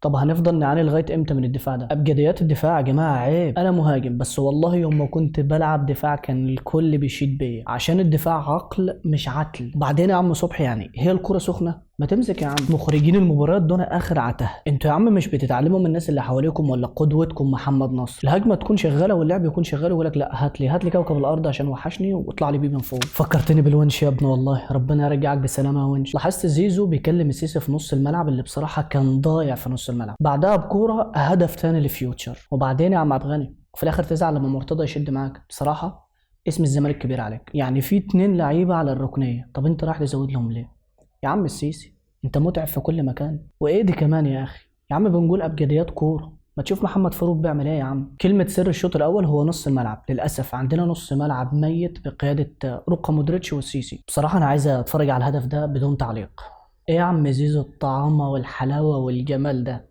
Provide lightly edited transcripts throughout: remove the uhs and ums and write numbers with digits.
طب هنفضل نعاني لغايه امتى من الدفاع ده؟ ابجديات الدفاع يا جماعه عيب. انا مهاجم بس والله يوم ما كنت بلعب دفاع كان الكل بيشيد بيا، عشان الدفاع عقل مش عتل. وبعدين يا عم صبحي، يعني هي الكره سخنه؟ ما تمسك يا عم. مخرجين المباريات دول اخر عته. انتوا يا عم مش بتتعلموا من الناس اللي حواليكم ولا قدوتكم محمد نصر؟ الهجمه تكون شغاله واللعب يكون شغال ويقول لك لا هات لي كوكب الارض عشان وحشني واطلع لي بيه من فوق. فكرتني بالونش يا ابني، والله ربنا يرجعك بسلامه يا ونش. لاحظت زيزو بيكلم السيسي في نص الملعب اللي بصراحه كان ضايع في نص الملعب، بعدها بكوره هدف تاني لفيوتشر. وبعدين يا عم عبد الغني، وفي الاخر تزعل لما مرتضى يشد معاك؟ بصراحه اسم الزمالك كبير عليك، يعني في 2 لعيبه على الركنيه، طب انت رايح تزود لهم ليه؟ يا عم السيسي انت متعب في كل مكان. وايه دي كمان يا اخي؟ يا عم بنقول ابجديات كوره، ما تشوف محمد فاروق بيعمل ايه يا عم. كلمه سر الشوط الاول هو نص الملعب. للاسف عندنا نص ملعب ميت بقياده روكا مودريتش والسيسي. بصراحه انا عايز اتفرج على الهدف ده بدون تعليق. ايه يا عم زيزو الطعامه والحلاوه والجمال ده؟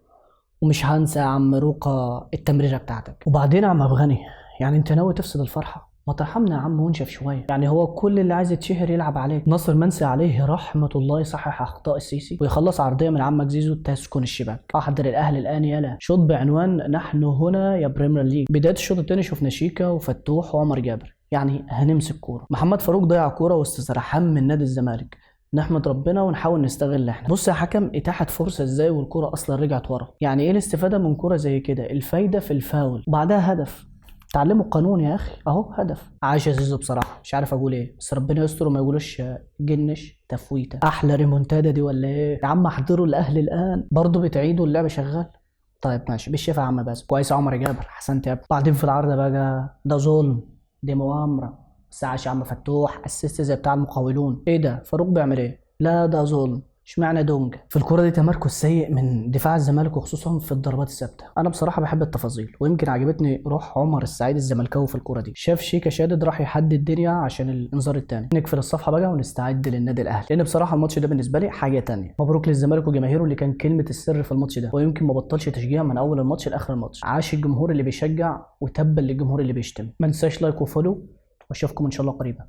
ومش هنسى يا عم روكا التمريره بتاعتك. وبعدين يا عم ابو غني، يعني انت ناوي تفسد الفرحه؟ ما ترحمنا يا عم ونشف شويه. يعني هو كل اللي عايز يتشهر يلعب عليك. ناصر منسي عليه رحمه الله يصحح اخطاء السيسي ويخلص عرضيه من عمك زيزو تسكن الشباك. احضر الاهلي الان يلا، شوط بعنوان نحن هنا يا بريمير ليج. بدايه الشوط الثاني شفنا شيكا وفتوح وعمر جابر، يعني هنمسك كوره. محمد فاروق ضيع كوره واستراحام من نادي الزمالك، نحمد ربنا ونحاول نستغل احنا. بص يا حكم، اتاحت فرصه ازاي والكره اصلا رجعت ورا؟ يعني ايه الاستفاده من كره زي كده؟ الفايده في الفاول وبعدها هدف. تعلموا القانون يا اخي، اهو هدف. عاش يا زيزو بصراحه، مش عارف اقول ايه، بس ربنا يستر وما يقولوش جنش تفويته. احلى ريمونتادا دي ولا ايه يا عم؟ احضروا الاهلي الان برضه بتعيدوا اللعب شغال. طيب ماشي بالشفا يا عم، بس كويس يا عمر جابر، حسنت يا ابني. بعدين في العرض بقى ده ظلم، دي مؤامره. بس عاش يا عم فتوح، اسيست زي بتاع المقاولون. ايه ده فاروق بيعمل ايه؟ لا ده ظلم. اشمعنى دونج في الكرة دي؟ تمركز سيء من دفاع الزمالك وخصوصا في الضربات الثابتة. انا بصراحة بحب التفاصيل، ويمكن عجبتني روح عمر السعيد الزملكاوي في الكرة دي. شاف شيكا شادد راح يحدي الدنيا عشان الانذار الثاني. نقفل الصفحة بقى ونستعد للنادي الاهلي، لان بصراحة الماتش ده بالنسبة لي حاجة تانية. مبروك للزمالك وجماهيره اللي كان كلمة السر في الماتش ده، ويمكن ما بطلش تشجيع من اول الماتش لاخر الماتش. عاش الجمهور اللي بيشجع وتبا للجمهور اللي بيشتم. ما ننساش لايك وفولو، واشوفكم ان شاء الله قريبا.